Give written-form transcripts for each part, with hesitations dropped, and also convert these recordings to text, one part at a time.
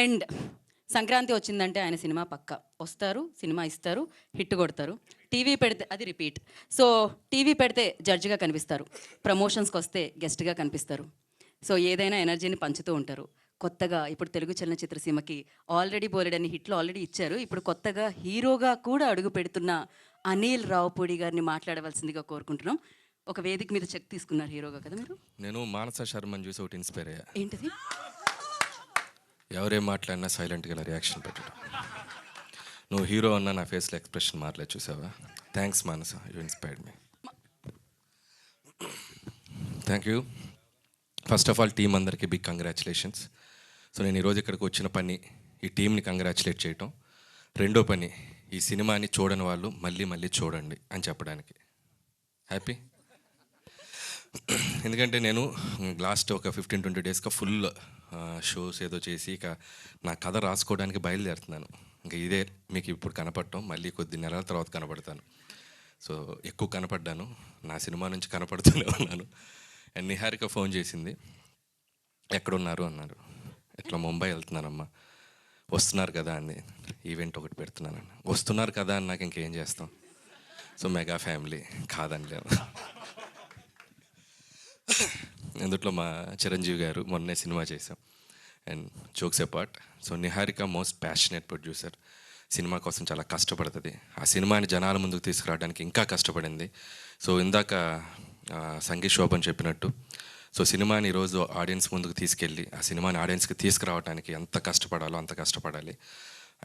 And Sankranti వచ్చిందంటే ఆయన cinema పక్క వస్తారు, సినిమా ఇస్తారు, హిట్ కొడతారు. టీవీ పెడితే అది రిపీట్. సో టీవీ పెడితే జడ్జిగా కనిపిస్తారు, ప్రమోషన్స్కి వస్తే గెస్ట్గా కనిపిస్తారు. సో ఏదైనా ఎనర్జీని పంచుతూ ఉంటారు. కొత్తగా ఇప్పుడు తెలుగు చలనచిత్ర సీమకి ఆల్రెడీ బోలెడని హిట్లు ఆల్రెడీ ఇచ్చారు. ఇప్పుడు కొత్తగా హీరోగా కూడా అడుగు పెడుతున్న అనిల్ రావుపూడి గారిని మాట్లాడవలసిందిగా కోరుకుంటున్నాం. ఒక వేదిక మీద చెక్ తీసుకున్నారు హీరోగా కదా మీరు. నేను మానస శర్మని చూసి ఒకటి ఇన్స్పైర్ అయ్యా. ఏంటిది? ఎవరేం మాట్లాడినా సైలెంట్గా ఇలా రియాక్షన్ పెట్టడం. నువ్వు హీరో అన్న నా ఫేస్లో ఎక్స్ప్రెషన్ మారలేదు, చూసావా? Thanks Manasa, you inspired me. Thank you. First of all team అందరికీ బిగ్ కంగ్రాచులేషన్స్. సో నేను ఈరోజు ఇక్కడికి వచ్చిన పని ఈ టీంని కంగ్రాచులేట్ చేయటం, రెండో పని ఈ సినిమాని చూడని వాళ్ళు మళ్ళీ మళ్ళీ చూడండి అని చెప్పడానికి. హ్యాపీ. ఎందుకంటే నేను లాస్ట్ ఒక 15-20 డేస్గా ఫుల్ షోస్ ఏదో చేసి ఇక నా కథ రాసుకోవడానికి బయలుదేరుతున్నాను. ఇంకా ఇదే మీకు ఇప్పుడు కనపడటం, మళ్ళీ కొద్ది నెలల తర్వాత కనపడతాను. సో ఎక్కువ కనపడ్డాను, నా సినిమా నుంచి కనపడుతూనే ఉన్నాను. అండ్ నిహారిక ఫోన్ చేసింది, ఎక్కడున్నారు అన్నారు. ఇట్లా ముంబై వెళ్తున్నానమ్మా. వస్తున్నారు కదా అంది. ఈవెంట్ ఒకటి పెడుతున్నాను. వస్తున్నారు కదా అని నాకు ఇంకేం చేస్తాం. సో మెగా ఫ్యామిలీ కాదనిలేము. ఇందులో మా చిరంజీవి గారు మొన్నే సినిమా చేసాం. And jokes apart, so Niharika most passionate producer. Cinema కోసం చాలా కష్టపడుతుంది. ఆ సినిమాని జనాల ముందుకు తీసుకురావడానికి ఇంకా కష్టపడింది. సో ఇందాక సంగీత్ శోభన్ చెప్పినట్టు, సో సినిమాని ఈరోజు ఆడియన్స్ ముందుకు తీసుకెళ్ళి ఆ సినిమాని ఆడియన్స్కి తీసుకురావడానికి ఎంత కష్టపడాలో అంత కష్టపడాలి.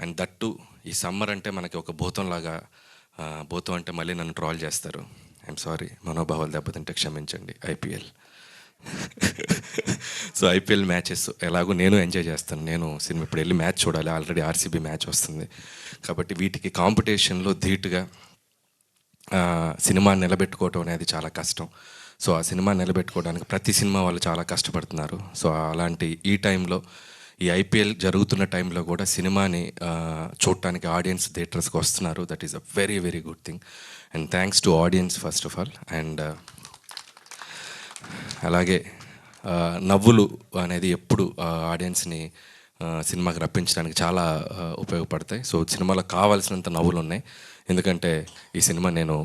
అండ్ దట్టు ఈ సమ్మర్ అంటే మనకి ఒక భూతంలాగా, భూతం అంటే మళ్ళీ నన్ను ట్రాల్ చేస్తారు. ఐఎమ్ సారీ, మనోభావాలు దెబ్బతింటే క్షమించండి. ఐపీఎల్ సో ఐపీఎల్ మ్యాచెస్ ఎలాగో నేను ఎంజాయ్ చేస్తాను. నేను సినిమా ఇప్పుడు వెళ్ళి మ్యాచ్ చూడాలి, ఆల్రెడీ ఆర్సీబీ మ్యాచ్ వస్తుంది. కాబట్టి వీటికి కాంపిటీషన్లో ధీటుగా సినిమా నిలబెట్టుకోవటం అనేది చాలా కష్టం. సో ఆ సినిమా నిలబెట్టుకోవడానికి ప్రతి సినిమా వాళ్ళు చాలా కష్టపడుతున్నారు. సో అలాంటి ఈ టైంలో, ఈ ఐపీఎల్ జరుగుతున్న టైంలో కూడా సినిమాని చూడటానికి ఆడియన్స్ థియేటర్స్కి వస్తున్నారు. That is a very very good thing. And thanks to audience first of all. And అలాగే నవ్వులు అనేది ఎప్పుడు ఆడియన్స్ని సినిమాకి రప్పించడానికి చాలా ఉపయోగపడతాయి. సో సినిమాలో కావాల్సినంత నవ్వులు ఉన్నాయి. ఎందుకంటే ఈ సినిమా నేను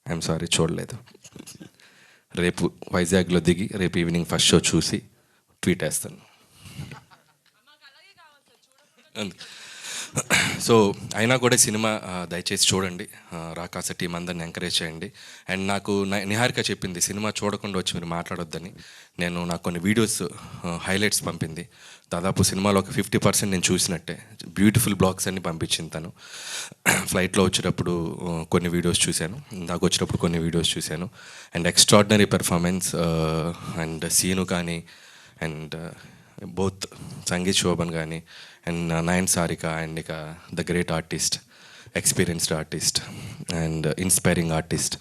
ఐఎమ్ సారీ చూడలేదు. రేపు వైజాగ్లో దిగి రేపు ఈవినింగ్ ఫస్ట్ షో చూసి ట్వీట్ వేస్తాను. సో అయినా కూడా సినిమా దయచేసి చూడండి. రాకాస టీం అందరిని ఎంకరేజ్ చేయండి. అండ్ నాకు నిహారిక చెప్పింది సినిమా చూడకుండా వచ్చి మీరు మాట్లాడొద్దని. నాకు కొన్ని వీడియోస్ హైలైట్స్ పంపింది. దాదాపు సినిమాలో ఒక 50% నేను చూసినట్టే. బ్యూటిఫుల్ బ్లాగ్స్ అన్ని పంపించింది తను. ఫ్లైట్లో వచ్చేటప్పుడు కొన్ని వీడియోస్ చూశాను, ఇందాక వచ్చేటప్పుడు కొన్ని వీడియోస్ చూశాను. And extraordinary performance. And Seenu కానీ, అండ్ బోత్ సంగీత్ శోభన్ కానీ, అండ్ నయన్ సారిక, అండ్ ఇక the great artist, experienced artist and inspiring artist,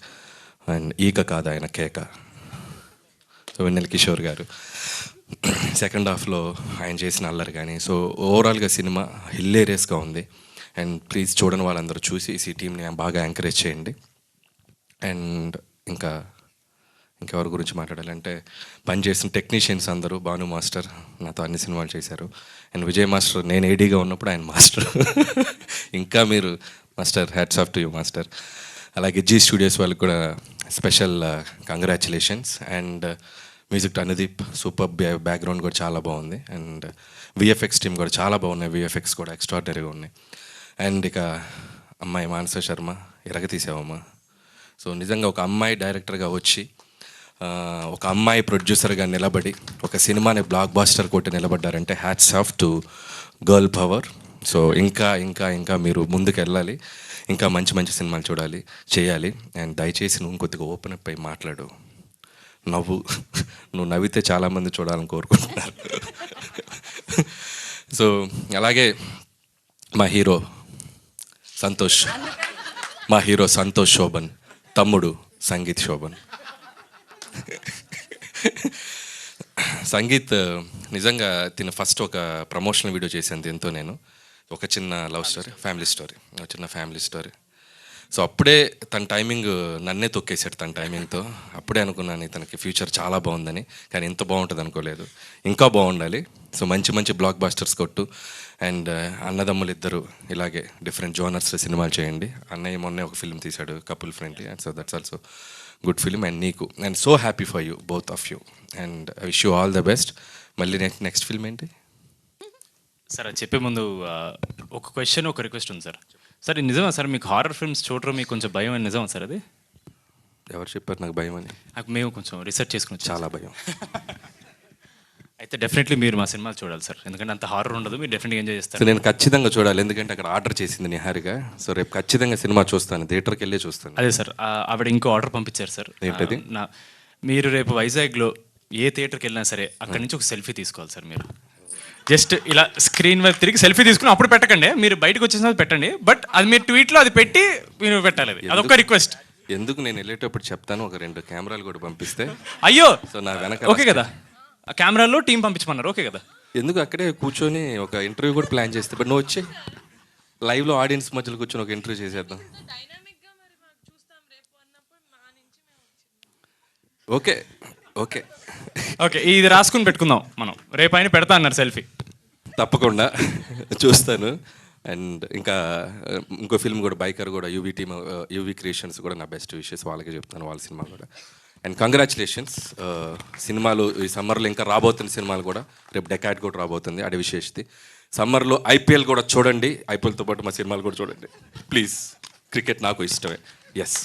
and ఈక కాదు ఆయన కేక, సో వెన్నెల కిషోర్ గారు. సెకండ్ హాఫ్లో ఆయన చేసిన అల్లరి కానీ, సో ఓవరాల్గా సినిమా హిల్లేరియస్గా ఉంది. అండ్ ప్లీజ్ చూడని వాళ్ళందరూ చూసి ఈ టీంని బాగా ఎంకరేజ్ చేయండి. అండ్ ఇంకెవరి గురించి మాట్లాడాలంటే, పనిచేసిన టెక్నీషియన్స్ అందరూ, భాను మాస్టర్ నాతో అన్ని సినిమాలు చేశారు. అండ్ విజయ్ మాస్టర్ నేను ఏడీగా ఉన్నప్పుడు ఆయన మాస్టర్. ఇంకా మీరు master, hats off to you master. అలాగే జీ స్టూడియోస్ వాళ్ళకి కూడా special congratulations. And music Anudeep, super background కూడా చాలా బాగుంది. అండ్ విఎఫ్ఎక్స్ టీమ్ కూడా చాలా బాగున్నాయి, విఎఫ్ఎక్స్ కూడా ఎక్స్ట్రాడినరీగా ఉన్నాయి. అండ్ ఇక అమ్మాయి మానస శర్మ, ఎరగతీసావమ్మా. సో నిజంగా ఒక అమ్మాయి డైరెక్టర్గా వచ్చి, ఒక అమ్మాయి ప్రొడ్యూసర్గా నిలబడి ఒక సినిమాని బ్లాక్ బాస్టర్ కొట్టి నిలబడ్డారంటే hats off to girl power. So ఇంకా ఇంకా ఇంకా మీరు ముందుకు వెళ్ళాలి, ఇంకా మంచి మంచి సినిమాలు చేయాలి. అండ్ దయచేసి నువ్వు కొద్దిగా ఓపెన్ అప్ అయి మాట్లాడు. నువ్వు నవ్వితే చాలామంది చూడాలని కోరుకుంటున్నారు. సో అలాగే మా హీరో సంతోష్ శోభన్, తమ్ముడు సంగీత్ శోభన్. సంగీత్ నిజంగా తిన ఫస్ట్ ఒక ప్రమోషనల్ వీడియో చేశాను దీంతో. నేను ఒక చిన్న లవ్ స్టోరీ, ఫ్యామిలీ స్టోరీ, ఒక చిన్న ఫ్యామిలీ స్టోరీ. సో అప్పుడే తన టైమింగ్ నన్నే తొక్కేశాడు తన టైమింగ్తో. అప్పుడే అనుకున్నాను ఇతనికి ఫ్యూచర్ చాలా బాగుందని, కానీ ఇంత బాగుంటుంది అనుకోలేదు. ఇంకా బాగుండాలి. సో మంచి మంచి బ్లాక్ బాస్టర్స్ కొట్టు. అండ్ అన్నదమ్ములు ఇద్దరు ఇలాగే డిఫరెంట్ జోనర్స్లో సినిమాలు చేయండి. అన్నయ్య మొన్నే ఒక ఫిల్మ్ తీశాడు couple friendly, and so that's also good film. And నీకు and so happy for you, both of you, and I wish you all the best. మళ్ళీ నెక్స్ట్ ఫిల్మ్ ఏంటి సార్? అది చెప్పే ముందు ఒక క్వశ్చన్, ఒక రిక్వెస్ట్ ఉంది సార్. సార్ ఇది నిజమా సార్, మీకు హారర్ ఫిల్మ్స్ చూడడం మీకు కొంచెం భయం అని నిజమా సార్? అది ఎవరు చెప్పారు నాకు భయం అని? నాకు మేము కొంచెం రీసెర్చ్ చేసుకుని చాలా భయం. అయితే డెఫినెట్లీ మీరు మా సినిమాలు చూడాలి సార్, ఎందుకంటే అంత హారర్ ఉండదు, మీరు డెఫినెట్గా ఎంజాయ్ సో చేస్తారు. నేను ఖచ్చితంగా చూడాలి, ఎందుకంటే అక్కడ ఆర్డర్ చేసింది నిహారిక. సో రేపు ఖచ్చితంగా సినిమా చూస్తాను, థియేటర్కి వెళ్ళే చూస్తాను. అదే సార్, ఆవిడ ఇంకో ఆర్డర్ పంపించారు సార్. ఏంటది? మీరు రేపు వైజాగ్లో ఏ థియేటర్కి వెళ్ళినా సరే అక్కడి నుంచి ఒక సెల్ఫీ తీసుకోవాలి సార్. మీరు జస్ట్ ఇలా స్క్రీన్ వైపు తిరిగి సెల్ఫీ తీసుకుని అప్పుడు పెట్టకండి, మీరు బయటకు వచ్చేసిన పెట్టండి, బట్ అది మీరు ట్వీట్లో అది పెట్టి మీరు పెట్టాలి. అది అదొక రిక్వెస్ట్. ఎందుకు నేను వెళ్ళేటప్పుడు చెప్తాను, ఒక 2 కెమెరాలు కూడా పంపిస్తే. అయ్యో, సో నా వెనక ఓకే కదా, ఆ కెమెరాలో టీం పంపించమన్నారు, ఓకే కదా. ఎందుకు అక్కడే కూర్చొని ఒక ఇంటర్వ్యూ కూడా ప్లాన్ చేస్తే, బట్ నువ్వు వచ్చి లైవ్లో ఆడియన్స్ మధ్యలో కూర్చొని ఒక ఇంటర్వ్యూ చేసేద్దాం. ఓకే ఓకే ఓకే, ఇది రాసుకుని పెట్టుకుందాం మనం, రేపు ఆయన పెడతా అన్నారు సెల్ఫీ. తప్పకుండా చూస్తాను. అండ్ ఇంకా ఇంకో ఫిల్మ్ కూడా బైకర్ కూడా యూవీ టీమ్, యూవీ క్రియేషన్స్ కూడా నా బెస్ట్ విషెస్ వాళ్ళకే చెప్తాను, వాళ్ళ సినిమా కూడా. అండ్ కంగ్రాచులేషన్స్, సినిమాలు ఈ సమ్మర్లో ఇంకా రాబోతున్న సినిమాలు కూడా, రేపు డెకాడ్ కూడా రాబోతుంది, అది విశేషతి. సమ్మర్లో ఐపీఎల్ కూడా చూడండి, ఐపీఎల్తో పాటు మా సినిమాలు కూడా చూడండి ప్లీజ్. క్రికెట్ నాకు ఇష్టమే. ఎస్.